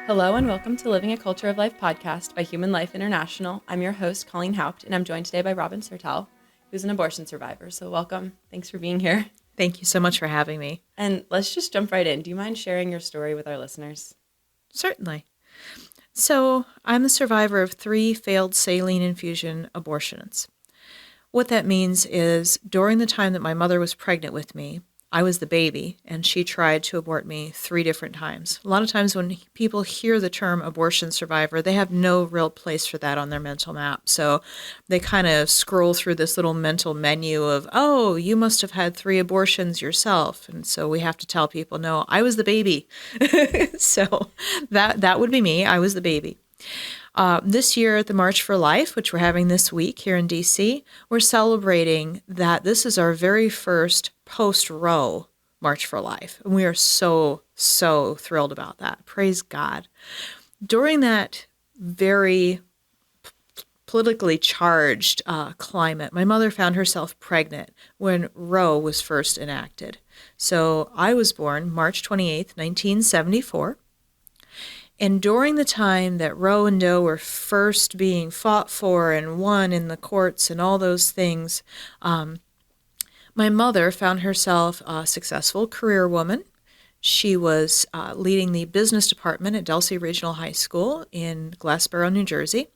Hello and welcome to Living a Culture of Life podcast by Human Life International. I'm your host, Colleen Haupt, and I'm joined today by Robin Sertell, who's an abortion survivor. So welcome. Thanks for being here. Thank you so much for having me. And let's just jump right in. Do you mind sharing your story with our listeners? Certainly. So I'm the survivor of 3 failed saline infusion abortions. What that means is during the time that my mother was pregnant with me, I was the baby, and she tried to abort me 3 different times. A lot of times when people hear the term abortion survivor, they have no real place for that on their mental map. So they kind of scroll through this little mental menu of, oh, you must have had 3 abortions yourself. And so we have to tell people, no, I was the baby. So that would be me. I was the baby. This year at the March for Life, which we're having this week here in DC, we're celebrating that this is our very first post-Roe March for Life. And we are so thrilled about that. Praise God. During that very politically charged climate, my mother found herself pregnant when Roe was first enacted. So I was born March 28th, 1974. And during the time that Roe and Doe were first being fought for and won in the courts and all those things, my mother found herself a successful career woman. She was leading the business department at Delsea Regional High School in Glassboro, New Jersey.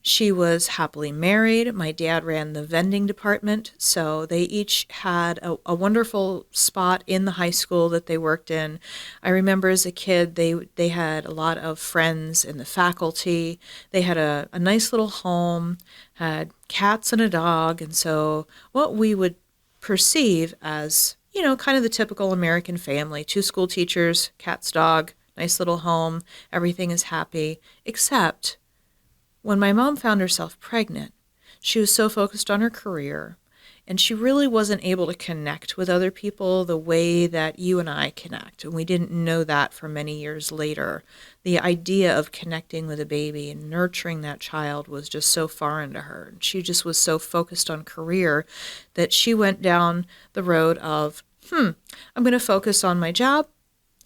She was happily married. My dad ran the vending department, so they each had a wonderful spot in the high school that they worked in. I remember as a kid, they had a lot of friends in the faculty. They had a nice little home, had cats and a dog, and so what we would perceive as, kind of the typical American family, 2 school teachers, cat's dog, nice little home, everything is happy, except when my mom found herself pregnant, she was so focused on her career, and she really wasn't able to connect with other people the way that you and I connect. And we didn't know that for many years later. The idea of connecting with a baby and nurturing that child was just so foreign to her. And she just was so focused on career that she went down the road of, I'm going to focus on my job.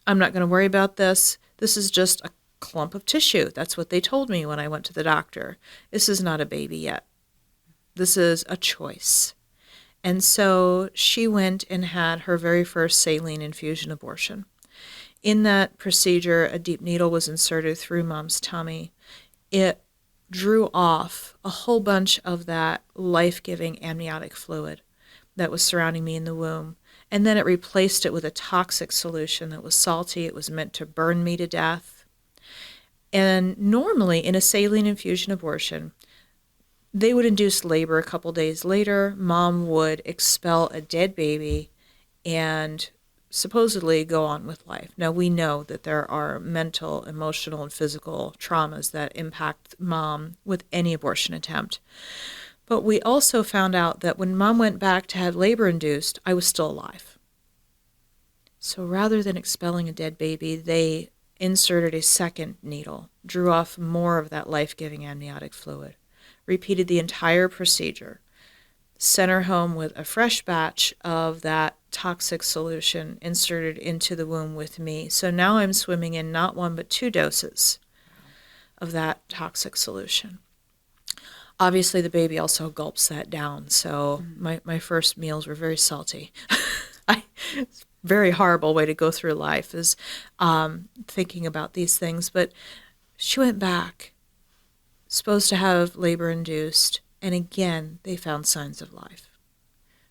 I'm not going to worry about this. This is just a clump of tissue. That's what they told me when I went to the doctor. This is not a baby yet. This is a choice. And so she went and had her very first saline infusion abortion. In that procedure, a deep needle was inserted through mom's tummy. It drew off a whole bunch of that life-giving amniotic fluid that was surrounding me in the womb. And then it replaced it with a toxic solution that was salty. It was meant to burn me to death. And normally in a saline infusion abortion, they would induce labor a couple days later. Mom would expel a dead baby and supposedly go on with life. Now, we know that there are mental, emotional, and physical traumas that impact mom with any abortion attempt. But we also found out that when mom went back to have labor induced, I was still alive. So rather than expelling a dead baby, they inserted a second needle, drew off more of that life-giving amniotic fluid, repeated the entire procedure, sent her home with a fresh batch of that toxic solution inserted into the womb with me. So now I'm swimming in not 1 but 2 doses of that toxic solution. Obviously, the baby also gulps that down, so my first meals were very salty. It's a very horrible way to go through life is thinking about these things. But she went back, supposed to have labor-induced, and again, they found signs of life.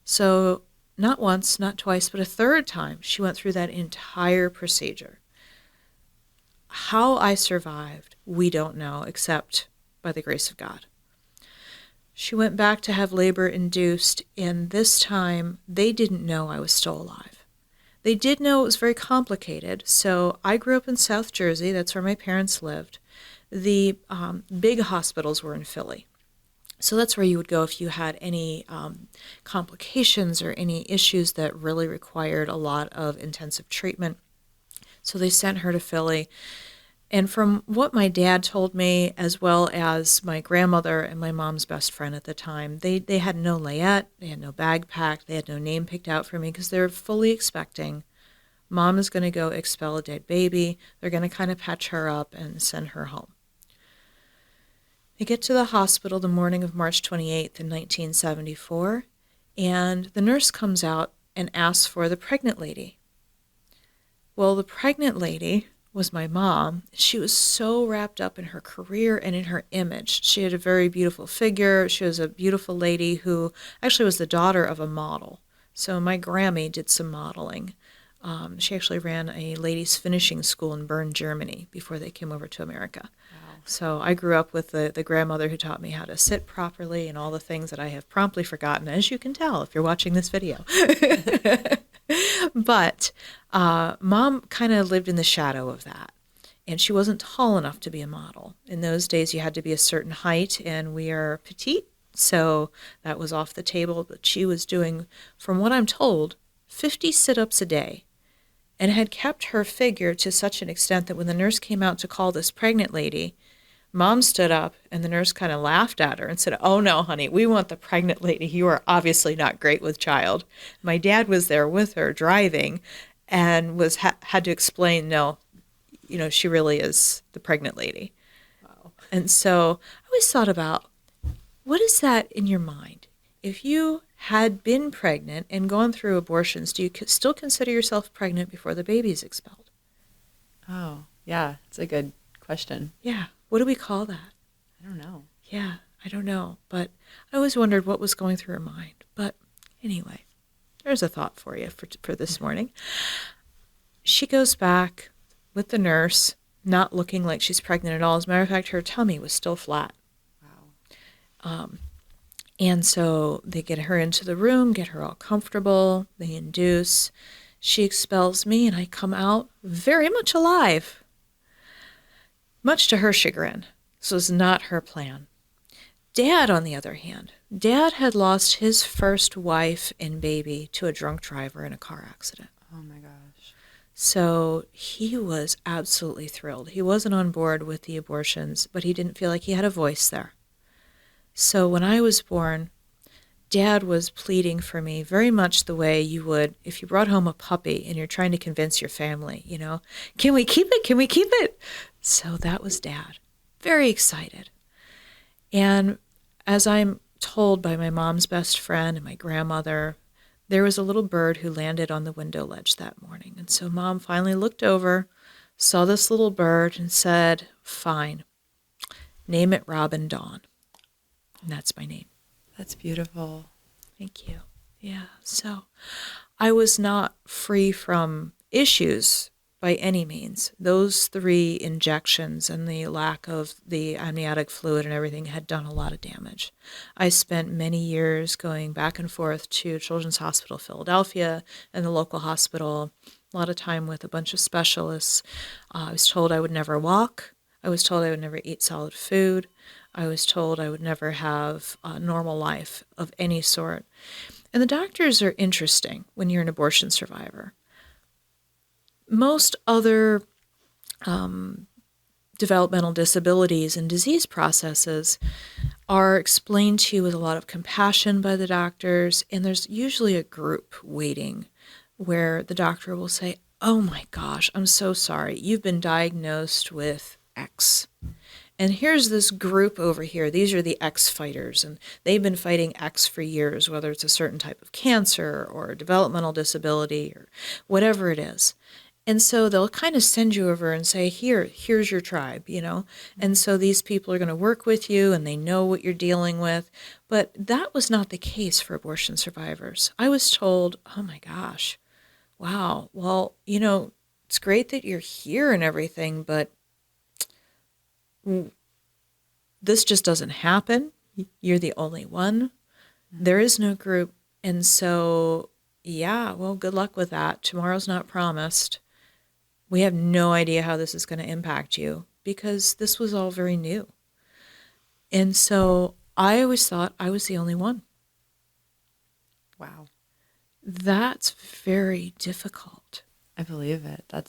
So not once, not twice, but a third time, she went through that entire procedure. How I survived, we don't know, except by the grace of God. She went back to have labor-induced, and this time, they didn't know I was still alive. They did know it was very complicated, so I grew up in South Jersey. That's where my parents lived. The big hospitals were in Philly. So that's where you would go if you had any complications or any issues that really required a lot of intensive treatment. So they sent her to Philly. And from what my dad told me, as well as my grandmother and my mom's best friend at the time, they had no layette, they had no bag packed, they had no name picked out for me because they were fully expecting Mom is going to go expel a dead baby. They're going to kind of patch her up and send her home. They get to the hospital the morning of March 28th in 1974, and the nurse comes out and asks for the pregnant lady. Well, the pregnant lady was my mom. She was so wrapped up in her career and in her image. She had a very beautiful figure. She was a beautiful lady who actually was the daughter of a model. So my Grammy did some modeling. She actually ran a ladies' finishing school in Bern, Germany, before they came over to America. Wow. So I grew up with the grandmother who taught me how to sit properly and all the things that I have promptly forgotten, as you can tell if you're watching this video. But Mom kind of lived in the shadow of that. And she wasn't tall enough to be a model. In those days, you had to be a certain height, and we are petite, so that was off the table. But she was doing, from what I'm told, 50 sit-ups a day, and had kept her figure to such an extent that when the nurse came out to call this pregnant lady, Mom stood up, and the nurse kind of laughed at her and said, "Oh, no, honey, we want the pregnant lady. You are obviously not great with child." My dad was there with her driving and had to explain, no, she really is the pregnant lady. Wow. And so I always thought about, what is that in your mind? If you had been pregnant and gone through abortions, do you still consider yourself pregnant before the baby is expelled? Oh, yeah, it's a good question. Yeah. What do we call that? I don't know. Yeah, I don't know. But I always wondered what was going through her mind. But anyway, there's a thought for you for this morning. She goes back with the nurse, not looking like she's pregnant at all. As a matter of fact, her tummy was still flat. Wow. And so they get her into the room, get her all comfortable, they induce. She expels me, and I come out very much alive. Much to her chagrin. This was not her plan. Dad, on the other hand, Dad had lost his first wife and baby to a drunk driver in a car accident. Oh my gosh. So he was absolutely thrilled. He wasn't on board with the abortions, but he didn't feel like he had a voice there. So when I was born, Dad was pleading for me very much the way you would if you brought home a puppy and you're trying to convince your family, can we keep it? Can we keep it? So that was Dad, very excited. And as I'm told by my mom's best friend and my grandmother, there was a little bird who landed on the window ledge that morning. And so Mom finally looked over, saw this little bird, and said, "Fine, name it Robin Dawn." And that's my name. That's beautiful. Thank you. Yeah, so I was not free from issues by any means. Those 3 injections and the lack of the amniotic fluid and everything had done a lot of damage. I spent many years going back and forth to Children's Hospital Philadelphia and the local hospital, a lot of time with a bunch of specialists. I was told I would never walk. I was told I would never eat solid food. I was told I would never have a normal life of any sort. And the doctors are interesting when you're an abortion survivor. Most other developmental disabilities and disease processes are explained to you with a lot of compassion by the doctors, and there's usually a group waiting where the doctor will say, "Oh my gosh, I'm so sorry. You've been diagnosed with X. And here's this group over here. These are the X fighters, and they've been fighting X for years, whether it's a certain type of cancer or a developmental disability or whatever it is." And so they'll kind of send you over and say, here's your tribe, And so these people are going to work with you, and they know what you're dealing with. But that was not the case for abortion survivors. I was told, "Oh my gosh, wow, well, it's great that you're here and everything, but this just doesn't happen. You're the only one. There is no group. And so, yeah, well, good luck with that. Tomorrow's not promised. We have no idea how this is going to impact you," because this was all very new. And so I always thought I was the only one. Wow. That's very difficult. I believe it. That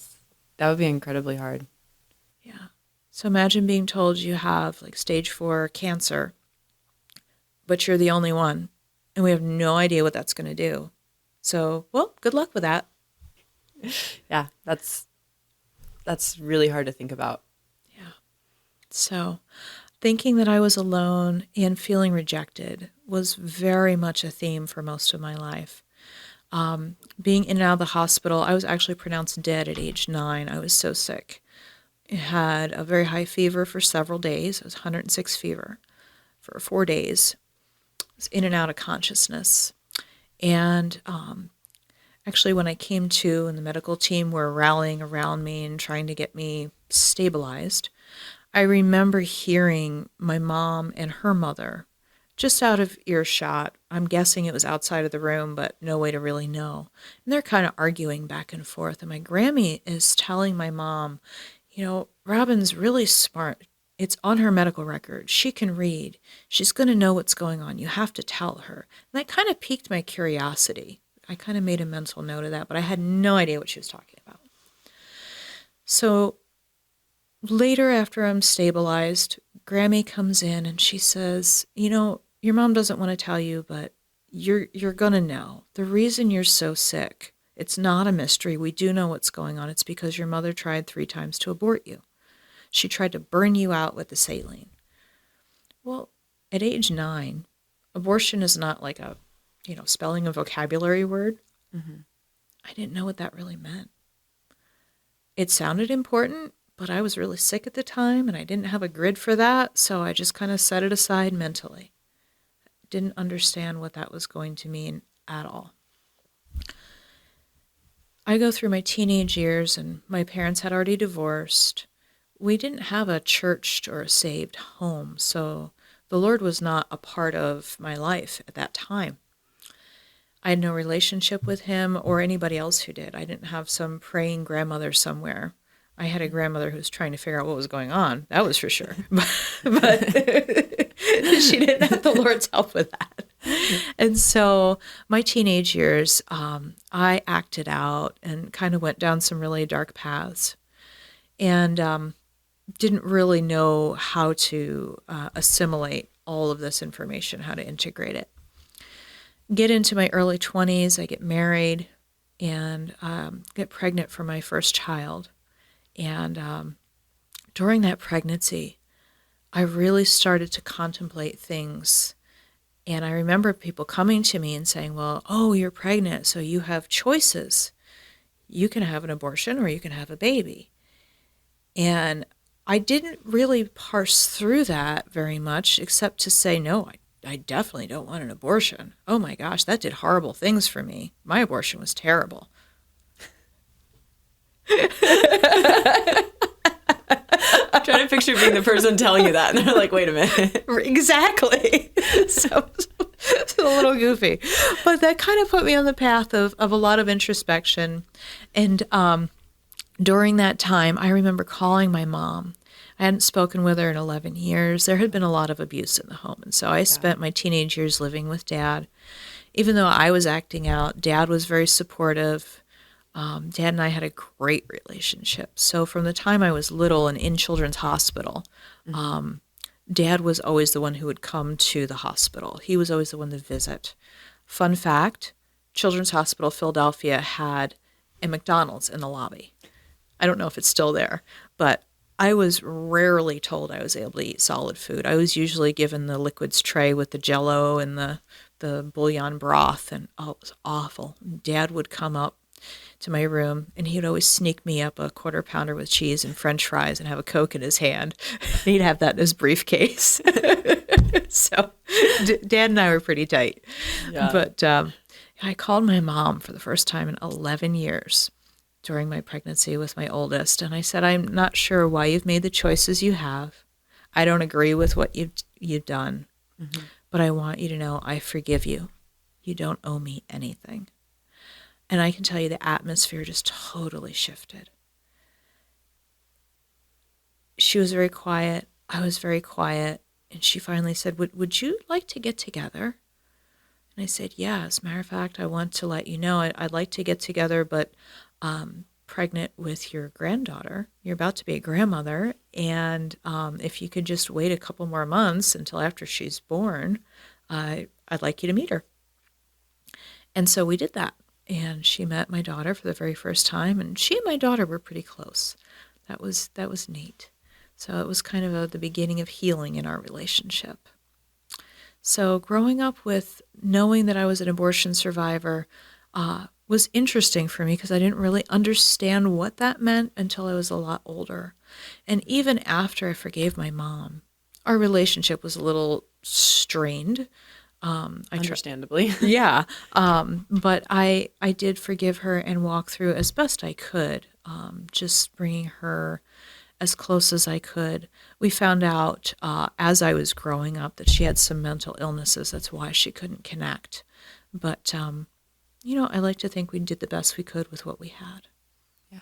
would be incredibly hard. Yeah. So imagine being told you have stage 4 cancer, but you're the only one, and we have no idea what that's going to do. So, well, good luck with that. Yeah, that's really hard to think about. Yeah. So thinking that I was alone and feeling rejected was very much a theme for most of my life. Being in and out of the hospital, I was actually pronounced dead at age 9. I was so sick. I had a very high fever for several days. It was 106 fever for 4 days. I was in and out of consciousness. And actually, when I came to and the medical team were rallying around me and trying to get me stabilized, I remember hearing my mom and her mother just out of earshot. I'm guessing it was outside of the room, but no way to really know. And they're kind of arguing back and forth. And my Grammy is telling my mom, Robin's really smart. It's on her medical record. She can read. She's going to know what's going on. You have to tell her. And that kind of piqued my curiosity. I kind of made a mental note of that, but I had no idea what she was talking about. So later, after I'm stabilized, Grammy comes in and she says, your mom doesn't want to tell you, but you're going to know. The reason you're so sick, it's not a mystery. We do know what's going on. It's because your mother tried 3 times to abort you. She tried to burn you out with the saline. Well, at age 9, abortion is not like a, spelling a vocabulary word. Mm-hmm. I didn't know what that really meant. It sounded important, but I was really sick at the time and I didn't have a grid for that, so I just kind of set it aside mentally. Didn't understand what that was going to mean at all. I go through my teenage years and my parents had already divorced. We didn't have a churched or a saved home, so the Lord was not a part of my life at that time. I had no relationship with him or anybody else who did. I didn't have some praying grandmother somewhere. I had a grandmother who was trying to figure out what was going on. That was for sure. But she didn't have the Lord's help with that. And so my teenage years, I acted out and kind of went down some really dark paths and didn't really know how to assimilate all of this information, how to integrate it. Get into my early 20s, I get married and get pregnant for my first child. And during that pregnancy, I really started to contemplate things. And I remember people coming to me and saying, well, oh, you're pregnant, so you have choices. You can have an abortion or you can have a baby. And I didn't really parse through that very much, except to say, no, I definitely don't want an abortion. Oh my gosh, that did horrible things for me. My abortion was terrible. I'm trying to picture being the person telling you that, and they're like, wait a minute. Exactly. So it's a little goofy. But that kind of put me on the path of a lot of introspection. And during that time, I remember calling my mom. I hadn't spoken with her in 11 years. There had been a lot of abuse in the home. And so I spent my teenage years living with Dad. Even though I was acting out, Dad was very supportive. Dad and I had a great relationship. So from the time I was little and in Children's Hospital, Dad was always the one who would come to the hospital. He was always the one to visit. Fun fact, Children's Hospital Philadelphia had a McDonald's in the lobby. I don't know if it's still there, but I was rarely told I was able to eat solid food. I was usually given the liquids tray with the Jell-O and the bouillon broth, and it was awful. Dad would come up to my room, and he would always sneak me up a quarter pounder with cheese and French fries and have a Coke in his hand. He'd have that in his briefcase. So Dad and I were pretty tight. Yeah. But I called my mom for the first time in 11 years during my pregnancy with my oldest, and I said, I'm not sure why you've made the choices you have. I don't agree with what you've done, but I want you to know I forgive you. You don't owe me anything. And I can tell you the atmosphere just totally shifted. She was very quiet. I was very quiet. And she finally said, would you like to get together? And I said, yeah, as a matter of fact, I want to let you know I'd like to get together, but pregnant with your granddaughter. You're about to be a grandmother. And if you could just wait a couple more months until after she's born, I'd like you to meet her. And so we did that. and she met my daughter for the very first time, and she and my daughter were pretty close. That was neat. So it was kind of the beginning of healing in our relationship. So growing up with knowing that I was an abortion survivor was interesting for me because I didn't really understand what that meant until I was a lot older. And even after I forgave my mom, our relationship was a little strained. Understandably. Yeah. But I did forgive her and walk through as best I could, just bringing her as close as I could. We found out as I was growing up that she had some mental illnesses. That's why she couldn't connect. But, I like to think we did the best we could with what we had. Yeah.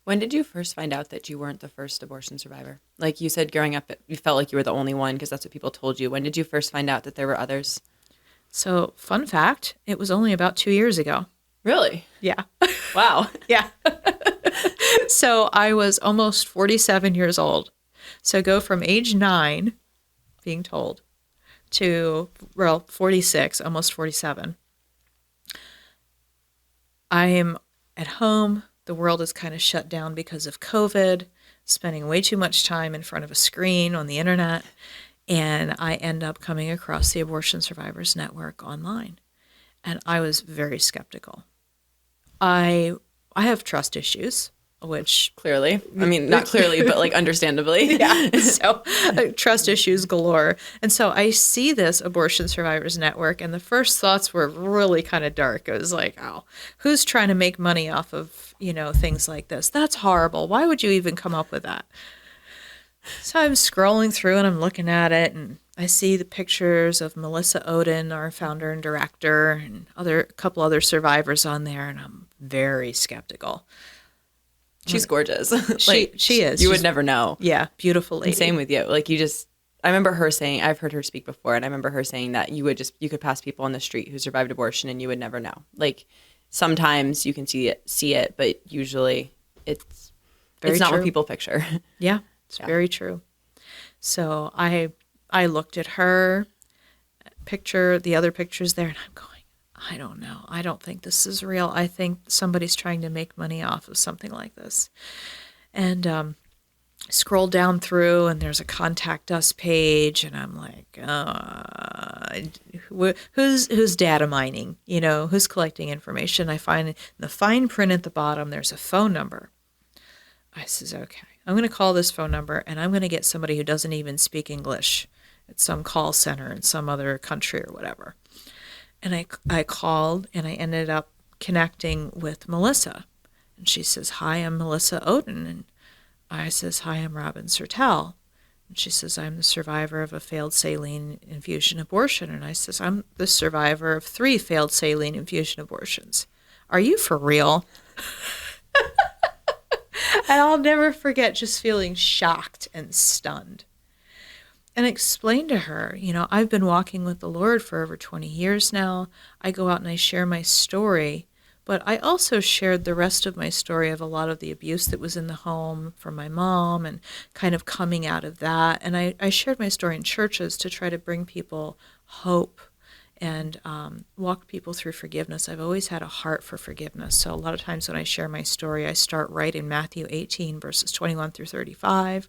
When did you first find out that you weren't the first abortion survivor? Like you said, growing up, you felt like you were the only one because that's what people told you. When did you first find out that there were others? So, fun fact, it was only about 2 years ago. Really? Yeah. Wow. Yeah. So I was almost 47 years old. So go from age 9, being told, to, 46, almost 47. I am at home. The world is kind of shut down because of COVID, spending way too much time in front of a screen on the internet. And I end up coming across the Abortion Survivors Network online. And I was very skeptical. I have trust issues, which Clearly. I mean, not clearly, but like understandably. yeah. So trust issues galore. And so I see this Abortion Survivors Network, and the first thoughts were really kind of dark. It was like, oh, who's trying to make money off of, things like this? That's horrible. Why would you even come up with that? So I'm scrolling through and I'm looking at it, and I see the pictures of Melissa Ohden, our founder and director, and a couple other survivors on there, and I'm very skeptical. She's gorgeous. She is. You would never know. Yeah, beautiful lady. And same with you. Like I remember her saying, I've heard her speak before, and I remember her saying that you could pass people on the street who survived abortion and you would never know. Like sometimes you can see it, but usually it's not what people picture. Yeah, it's very true. So I looked at her picture, the other pictures there, and I'm going, I don't know. I don't think this is real. I think somebody's trying to make money off of something like this. And scroll down through, and there's a contact us page, and I'm like, who's data mining? Who's collecting information? I find in the fine print at the bottom, there's a phone number. I says, okay, I'm going to call this phone number, and I'm going to get somebody who doesn't even speak English at some call center in some other country or whatever. And I called, and I ended up connecting with Melissa. And she says, hi, I'm Melissa Ohden. And I says, hi, I'm Robin Sertell. And she says, I'm the survivor of a failed saline infusion abortion. And I says, I'm the survivor of 3 failed saline infusion abortions. Are you for real? And I'll never forget just feeling shocked and stunned. And I explained to her, I've been walking with the Lord for over 20 years now. I go out and I share my story, but I also shared the rest of my story of a lot of the abuse that was in the home from my mom and kind of coming out of that. And I shared my story in churches to try to bring people hope and walk people through forgiveness. I've always had a heart for forgiveness. So a lot of times when I share my story, I start right in Matthew 18, verses 21 through 35.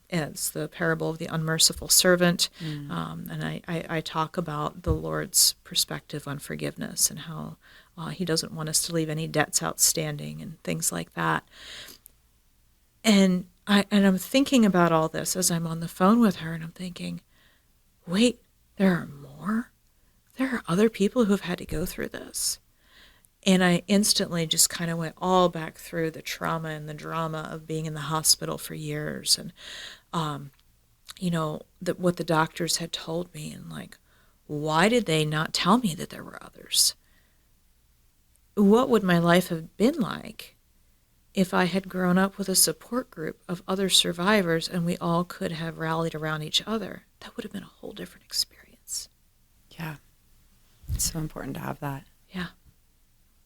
It's the parable of the unmerciful servant. And I talk about the Lord's perspective on forgiveness and how he doesn't want us to leave any debts outstanding and things like that. And I'm thinking about all this as I'm on the phone with her, and I'm thinking, wait, there are more? There are other people who've had to go through this. And I instantly just kind of went all back through the trauma and the drama of being in the hospital for years and, what the doctors had told me. And like, why did they not tell me that there were others? What would my life have been like if I had grown up with a support group of other survivors and we all could have rallied around each other? That would have been a whole different experience. Yeah. It's so important to have that. Yeah.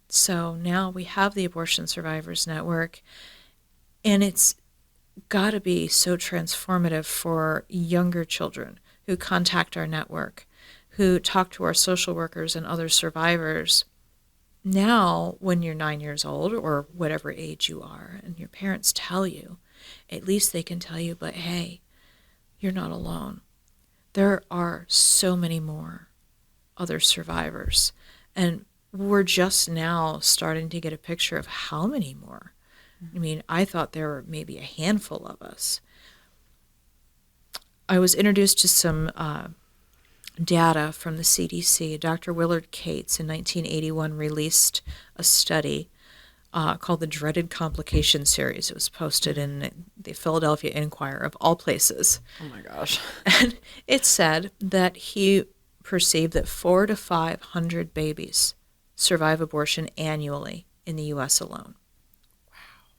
So now we have the Abortion Survivors Network, and it's got to be so transformative for younger children who contact our network, who talk to our social workers and other survivors, now, when you're 9 years old or whatever age you are, and your parents tell you, at least they can tell you, but hey, you're not alone. There are so many more other survivors. And we're just now starting to get a picture of how many more. I mean, I thought there were maybe a handful of us. I was introduced to some data from the CDC. Dr. Willard Cates in 1981 released a study called the Dreaded Complication Series. It was posted in the Philadelphia Inquirer, of all places. Oh my gosh. And it said that he perceived that 400 to 500 babies survive abortion annually in the U.S. alone. Wow.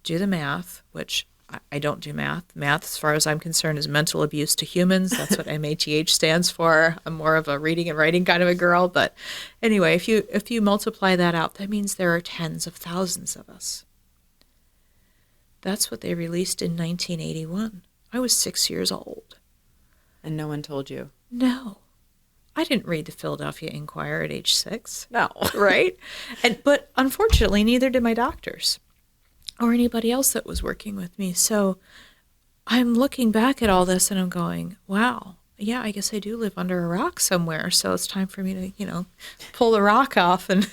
Do the math, which I don't do math. Math, as far as I'm concerned, is mental abuse to humans. That's what MATH stands for. I'm more of a reading and writing kind of a girl. But anyway, if you multiply that out, that means there are tens of thousands of us. That's what they released in 1981. I was 6 years old. And no one told you? No. I didn't read the Philadelphia Inquirer at age 6. No. Right? But unfortunately, neither did my doctors or anybody else that was working with me. So I'm looking back at all this and I'm going, wow, yeah, I guess I do live under a rock somewhere. So it's time for me to, pull the rock off and,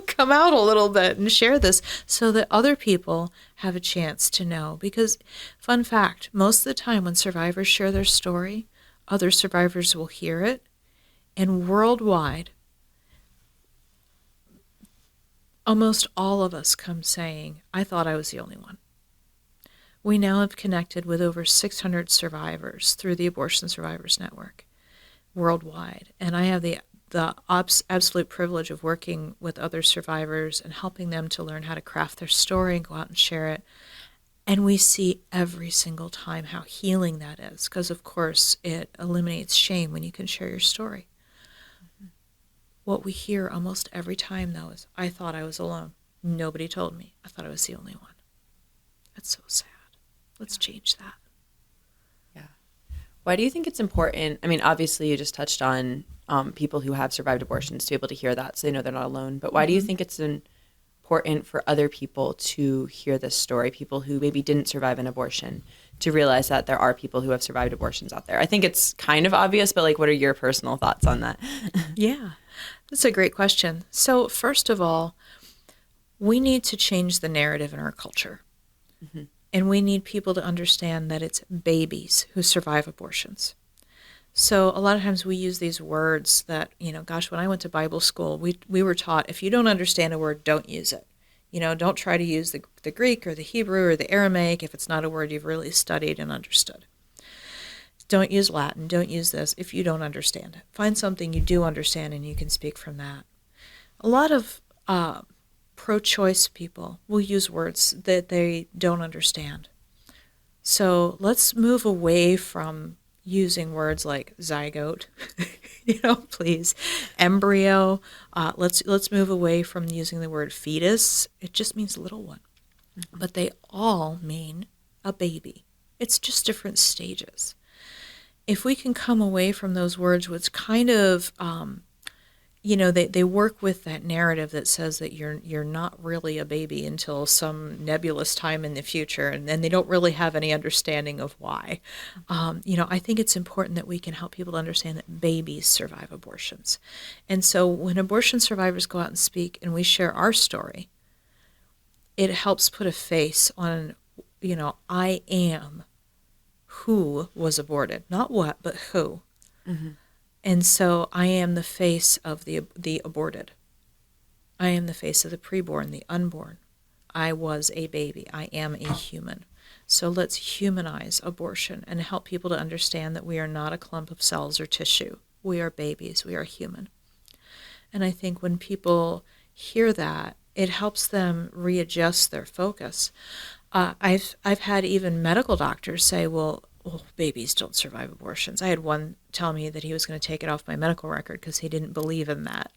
come out a little bit and share this so that other people have a chance to know. Because, fun fact, most of the time when survivors share their story, other survivors will hear it. And worldwide, almost all of us come saying, I thought I was the only one. We now have connected with over 600 survivors through the Abortion Survivors Network worldwide. And I have the absolute privilege of working with other survivors and helping them to learn how to craft their story and go out and share it. And we see every single time how healing that is, because, of course, it eliminates shame when you can share your story. What we hear almost every time, though, is, I thought I was alone. Nobody told me. I thought I was the only one. That's so sad. Let's change that. Yeah. Why do you think it's important? I mean, obviously, you just touched on people who have survived abortions to be able to hear that so they know they're not alone. But why do you think it's important for other people to hear this story, people who maybe didn't survive an abortion, to realize that there are people who have survived abortions out there? I think it's kind of obvious, but what are your personal thoughts on that? Yeah. That's a great question. So first of all, we need to change the narrative in our culture. Mm-hmm. And we need people to understand that it's babies who survive abortions. So a lot of times we use these words that, gosh, when I went to Bible school, we were taught, if you don't understand a word, don't use it. Don't try to use the Greek or the Hebrew or the Aramaic if it's not a word you've really studied and understood. Don't use Latin, don't use this if you don't understand it. Find something you do understand and you can speak from that. A lot of pro-choice people will use words that they don't understand. So let's move away from using words like zygote, please, embryo. Let's move away from using the word fetus. It just means little one. Mm-hmm. But they all mean a baby. It's just different stages. If we can come away from those words, which kind of, they work with that narrative that says that you're not really a baby until some nebulous time in the future, and then they don't really have any understanding of why. I think it's important that we can help people to understand that babies survive abortions. And so when abortion survivors go out and speak and we share our story, it helps put a face on, I am who was aborted, not what, but who. Mm-hmm. And so I am the face of the aborted. I am the face of the preborn, the unborn. I was a baby. I am a human. So let's humanize abortion and help people to understand that we are not a clump of cells or tissue. We are babies. We are human. And I think when people hear that, it helps them readjust their focus. I've had even medical doctors say, well, babies don't survive abortions. I had one tell me that he was going to take it off my medical record because he didn't believe in that.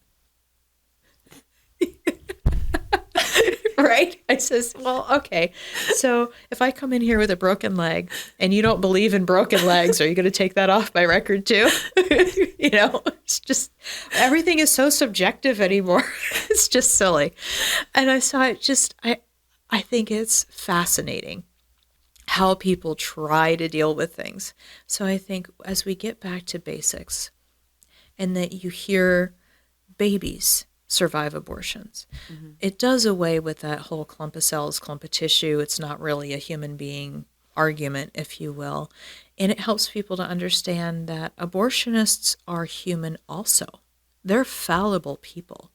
Right? I says, well, okay. So if I come in here with a broken leg and you don't believe in broken legs, are you going to take that off my record too? It's just, everything is so subjective anymore. It's just silly. And I saw it I think it's fascinating how people try to deal with things. So I think as we get back to basics and that you hear babies survive abortions, it does away with that whole clump of cells, clump of tissue. It's not really a human being argument, if you will. And it helps people to understand that abortionists are human also. They're fallible people.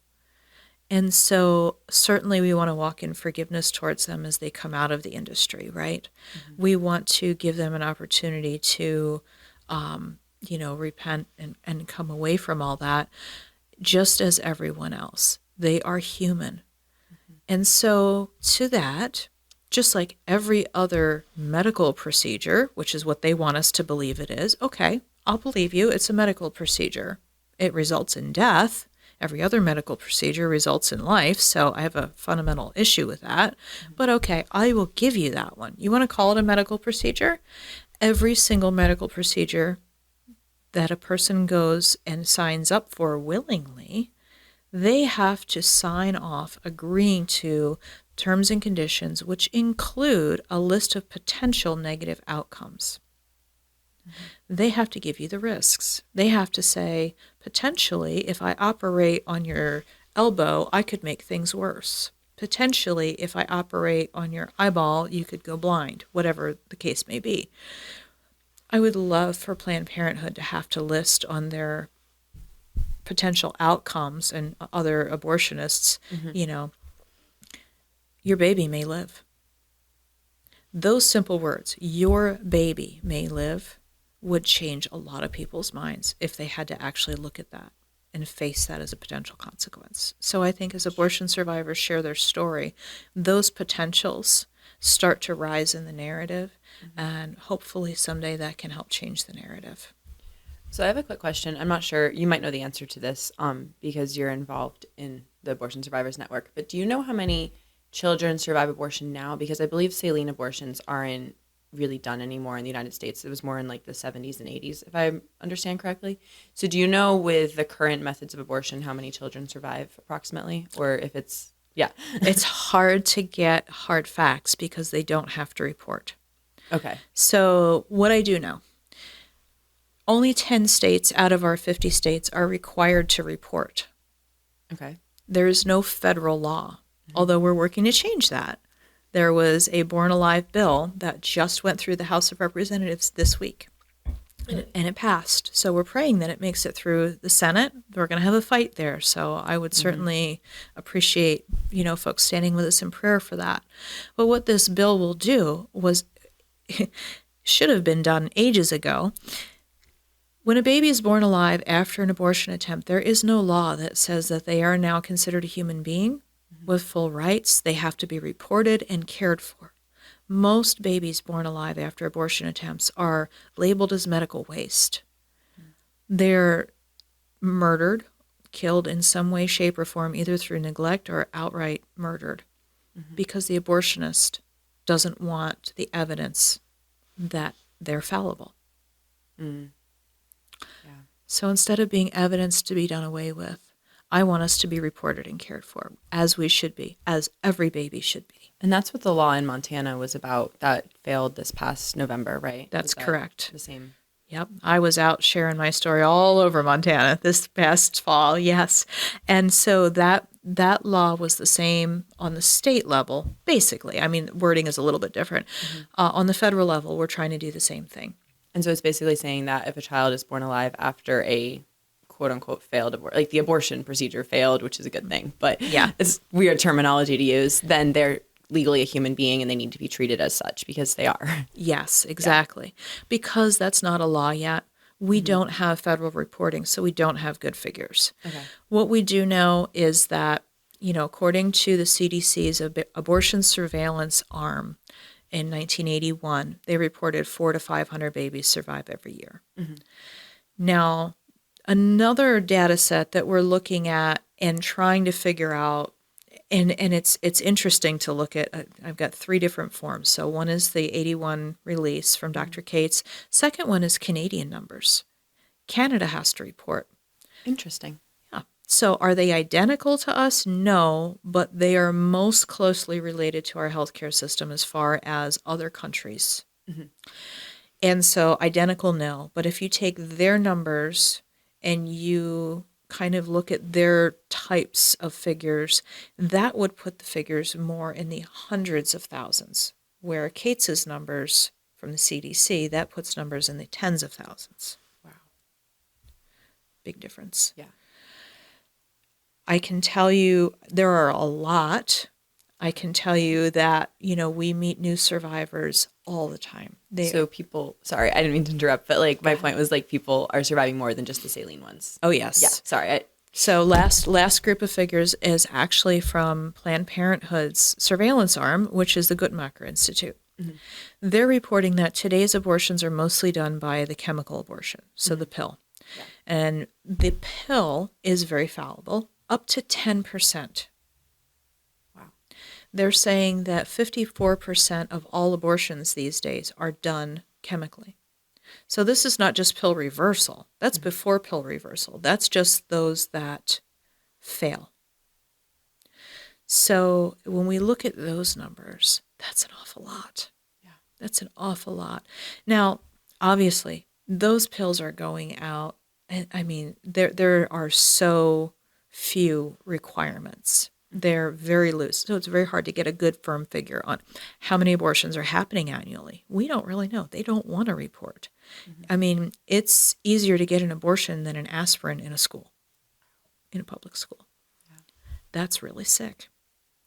And so certainly we want to walk in forgiveness towards them as they come out of the industry, right? We want to give them an opportunity to, repent and come away from all that, just as everyone else. They are human. And so to that, just like every other medical procedure, which is what they want us to believe it is, okay, I'll believe you, it's a medical procedure. It results in death. Every other medical procedure results in life, so I have a fundamental issue with that. But okay, I will give you that one. You want to call it a medical procedure? Every single medical procedure that a person goes and signs up for willingly, they have to sign off agreeing to terms and conditions which include a list of potential negative outcomes. They have to give you the risks. They have to say, potentially, if I operate on your elbow, I could make things worse. Potentially, if I operate on your eyeball, you could go blind, whatever the case may be. I would love for Planned Parenthood to have to list on their potential outcomes and other abortionists, your baby may live. Those simple words, your baby may live, would change a lot of people's minds if they had to actually look at that and face that as a potential consequence. So I think as abortion survivors share their story, those potentials start to rise in the narrative, and hopefully someday that can help change the narrative. So I have a quick question. I'm not sure, you might know the answer to this because you're involved in the Abortion Survivors Network, but do you know how many children survive abortion now? Because I believe saline abortions aren't really done anymore in the United States. It was more in like the 70s and 80s, if I understand correctly. So do you know with the current methods of abortion how many children survive approximately? Or if it's, yeah. It's hard to get hard facts because they don't have to report. Okay. So what I do know, only 10 states out of our 50 states are required to report. Okay. There is no federal law, although we're working to change that. There was a Born Alive bill that just went through the House of Representatives this week, and it passed. So we're praying that it makes it through the Senate. We're going to have a fight there. So I would certainly appreciate, folks standing with us in prayer for that. But what this bill will do was, should have been done ages ago. When a baby is born alive after an abortion attempt, there is no law that says that they are now considered a human being with full rights. They have to be reported and cared for. Most babies born alive after abortion attempts are labeled as medical waste. They're murdered, killed in some way, shape, or form, either through neglect or outright murdered, because the abortionist doesn't want the evidence that they're fallible. So instead of being evidence to be done away with, I want us to be reported and cared for, as we should be, as every baby should be. And that's what the law in Montana was about that failed this past November, right? That's correct. The same. Yep. I was out sharing my story all over Montana this past fall, yes. And so that law was the same on the state level, basically. I mean, wording is a little bit different. On the federal level, we're trying to do the same thing. And so it's basically saying that if a child is born alive after a quote-unquote failed abortion, like the abortion procedure failed, which is a good thing, but yeah, it's weird terminology to use, then they're legally a human being and they need to be treated as such because they are. Yes, exactly. Yeah. Because that's not a law yet. We don't have federal reporting, so we don't have good figures. Okay. What we do know is that, according to the CDC's abortion surveillance arm in 1981, they reported 400 to 500 babies survive every year. Now, another data set that we're looking at and trying to figure out, and it's interesting to look at, I've got 3 different forms. So one is the 81 release from Dr. Cates. Second one is Canadian numbers. Canada has to report. Interesting. Yeah. So are they identical to us? No, but they are most closely related to our healthcare system as far as other countries. Mhm. And so identical, no. But if you take their numbers and you kind of look at their types of figures, that would put the figures more in the hundreds of thousands, where Kate's numbers from the CDC, that puts numbers in the tens of thousands. Wow. Big difference. Yeah. I can tell you there are a lot. I can tell you that, we meet new survivors all the time. So people, sorry, I didn't mean to interrupt, but like my ahead. point was like people are surviving more than just the saline ones. Oh, yes. Yeah, sorry. So last group of figures is actually from Planned Parenthood's surveillance arm, which is the Guttmacher Institute. Mm-hmm. They're reporting that today's abortions are mostly done by the chemical abortion, so the pill. Yeah. And the pill is very fallible, up to 10%. Wow. They're saying that 54% of all abortions these days are done chemically. So this is not just pill reversal. That's before pill reversal. That's just those that fail. So when we look at those numbers, that's an awful lot. Yeah. That's an awful lot. Now, obviously, those pills are going out. I mean, there are so few requirements. They're very loose. So it's very hard to get a good firm figure on how many abortions are happening annually. We don't really know. They don't want to report. Mm-hmm. I mean, it's easier to get an abortion than an aspirin in a school, in a public school. Yeah. That's really sick.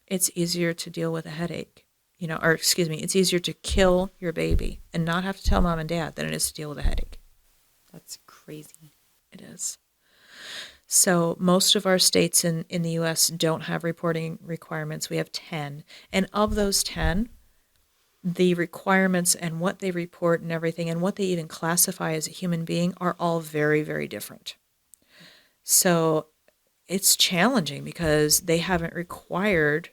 It's easier to deal with a headache, it's easier to kill your baby and not have to tell mom and dad than it is to deal with a headache. That's crazy. It is. So most of our states in the U.S. don't have reporting requirements. We have 10. And of those 10, the requirements and what they report and everything and what they even classify as a human being are all very, very different. So it's challenging because they haven't required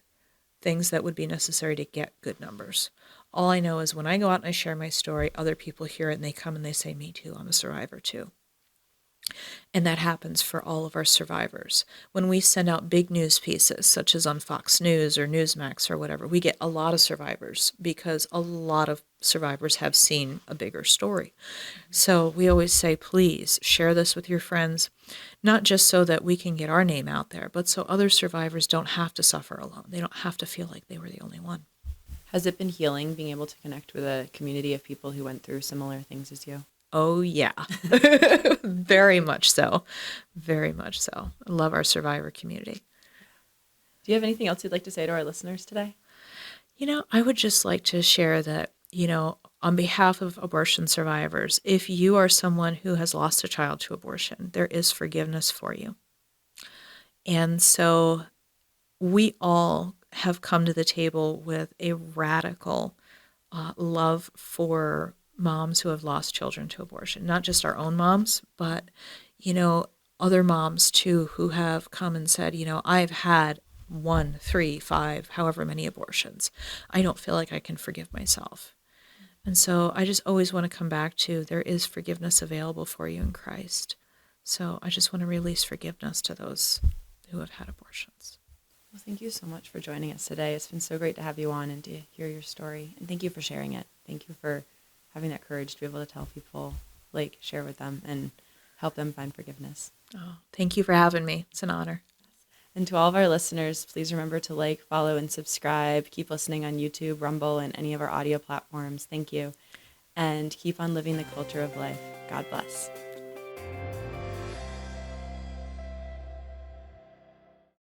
things that would be necessary to get good numbers. All I know is when I go out and I share my story, other people hear it and they come and they say, me too, I'm a survivor too. And that happens for all of our survivors. When we send out big news pieces, such as on Fox News or Newsmax or whatever, we get a lot of survivors because a lot of survivors have seen a bigger story. So we always say, please share this with your friends, not just so that we can get our name out there, but so other survivors don't have to suffer alone. They don't have to feel like they were the only one. Has it been healing being able to connect with a community of people who went through similar things as you? Oh, yeah. Very much so. Very much so. I love our survivor community. Do you have anything else you'd like to say to our listeners today? I would just like to share that, on behalf of abortion survivors, if you are someone who has lost a child to abortion, there is forgiveness for you. And so we all have come to the table with a radical love for moms who have lost children to abortion, not just our own moms, but, other moms too who have come and said, I've had 1, 3, 5, however many abortions. I don't feel like I can forgive myself. And so I just always want to come back to there is forgiveness available for you in Christ. So I just want to release forgiveness to those who have had abortions. Well, thank you so much for joining us today. It's been so great to have you on and to hear your story. And thank you for sharing it. Thank you for having that courage to be able to tell people, share with them and help them find forgiveness. Oh, thank you for having me. It's an honor. And to all of our listeners, please remember to follow, and subscribe. Keep listening on YouTube, Rumble, and any of our audio platforms. Thank you. And keep on living the culture of life. God bless.